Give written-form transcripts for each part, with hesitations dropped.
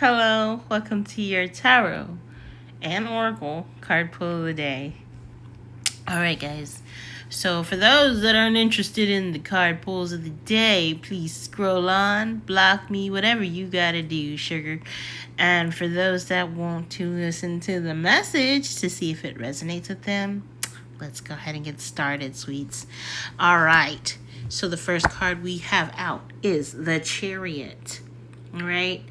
Hello, welcome to your tarot and oracle card pull of the day. Alright, guys. So, for those that aren't interested in the card pulls of the day, please scroll on, block me, whatever you gotta do, sugar. And for those that want to listen to the message to see if it resonates with them, let's go ahead and get started, sweets. Alright. So, the first card we have out is the Chariot. Alright.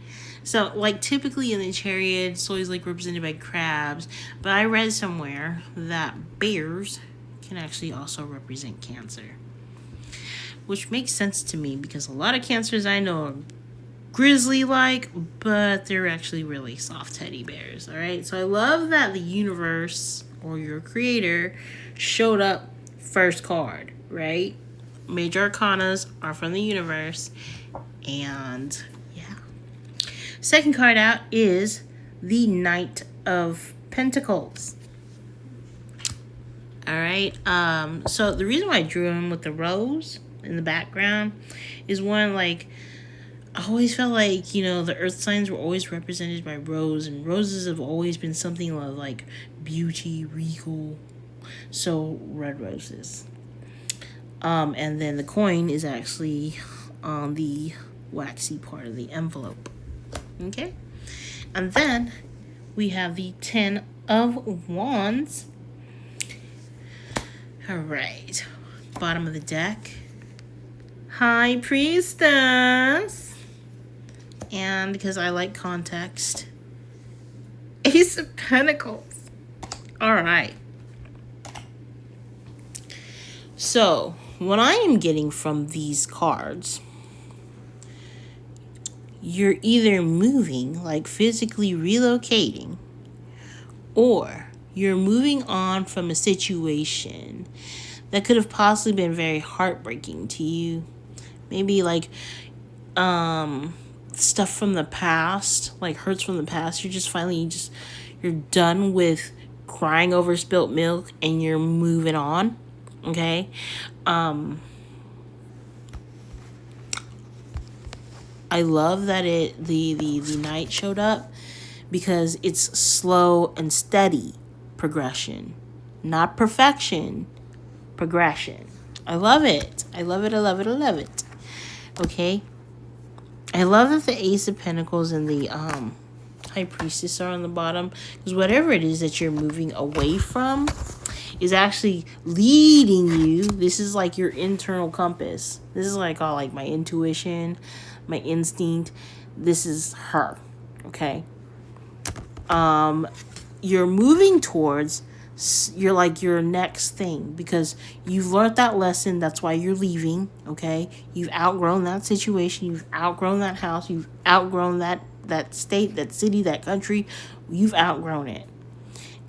So, like, typically in the Chariot, it's always, like, represented by crabs. But I read somewhere that bears can actually also represent Cancer. Which makes sense to me because a lot of Cancers I know are grizzly-like, but they're actually really soft teddy bears, alright? So I love that the universe, or your creator, showed up first card, right? Major Arcanas are from the universe, and second card out is the Knight of Pentacles. Alright, so the reason why I drew him with the rose in the background is one, like, I always felt like, the earth signs were always represented by rose, and roses have always been something of, like, beauty, regal, so red roses. And then the coin is actually on the waxy part of the envelope. Okay, and then we have the 10 of Wands. All right, bottom of the deck, High Priestess, and because I like context, Ace of Pentacles. All right, so what I am getting from these cards, you're either moving, like physically relocating, or you're moving on from a situation that could have possibly been very heartbreaking to you. Maybe like stuff from the past, like hurts from the past. You're done with crying over spilt milk and you're moving on. Okay? I love that the knight showed up because it's slow and steady progression, not perfection, progression. I love it. I love it. I love it. I love it. Okay. I love that the Ace of Pentacles and the High Priestess are on the bottom, because whatever it is that you're moving away from is actually leading you. This is like your internal compass. This is like all like my intuition, my instinct. This is her. Okay. You're moving towards your next thing because you've learned that lesson. That's why you're leaving. Okay. You've outgrown that situation. You've outgrown that house. You've outgrown that state, that city, that country. You've outgrown it.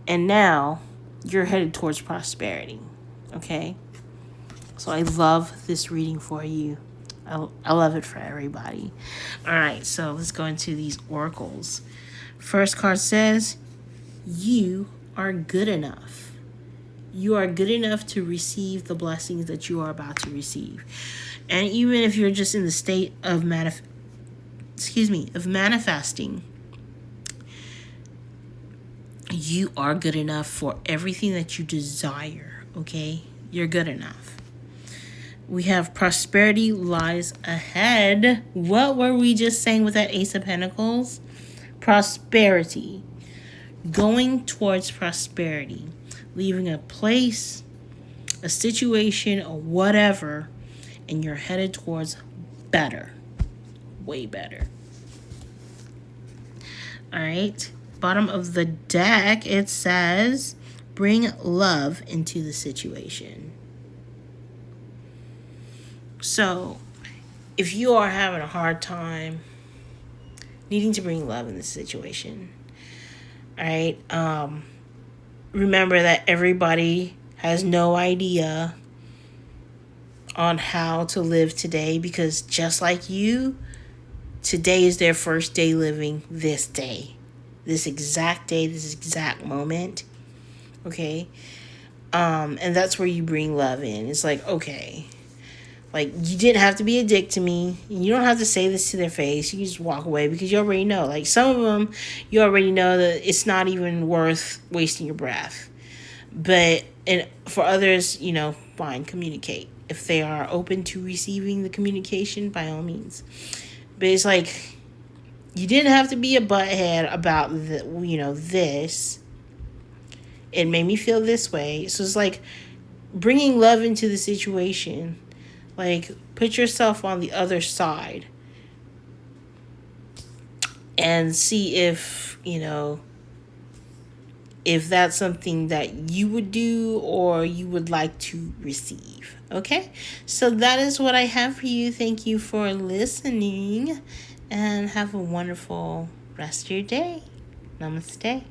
And now you're headed towards prosperity. Okay. So I love this reading for you. I love it for everybody. All right, so let's go into these oracles. First card says, you are good enough. You are good enough to receive the blessings that you are about to receive. And even if you're just in the state of manifesting, you are good enough for everything that you desire, okay? You're good enough. We have prosperity lies ahead. What were we just saying with that Ace of Pentacles? Prosperity. Going towards prosperity. Leaving a place, a situation, or whatever, and you're headed towards better. Way better. All right. Bottom of the deck, it says, bring love into the situation. So, if you are having a hard time needing to bring love in this situation, all right, remember that everybody has no idea on how to live today, because just like you, today is their first day living this day, this exact day, this exact moment. Okay. And that's where you bring love in. It's like, okay, Like, you didn't have to be a dick to me. You don't have to say this to their face. You can just walk away because you already know. Like, some of them, you already know that it's not even worth wasting your breath. But and for others, fine, communicate. If they are open to receiving the communication, by all means. But it's like, you didn't have to be a butthead about this. It made me feel this way. So it's like bringing love into the situation. Like, put yourself on the other side and see if that's something that you would do or you would like to receive. Okay? So that is what I have for you. Thank you for listening and have a wonderful rest of your day. Namaste.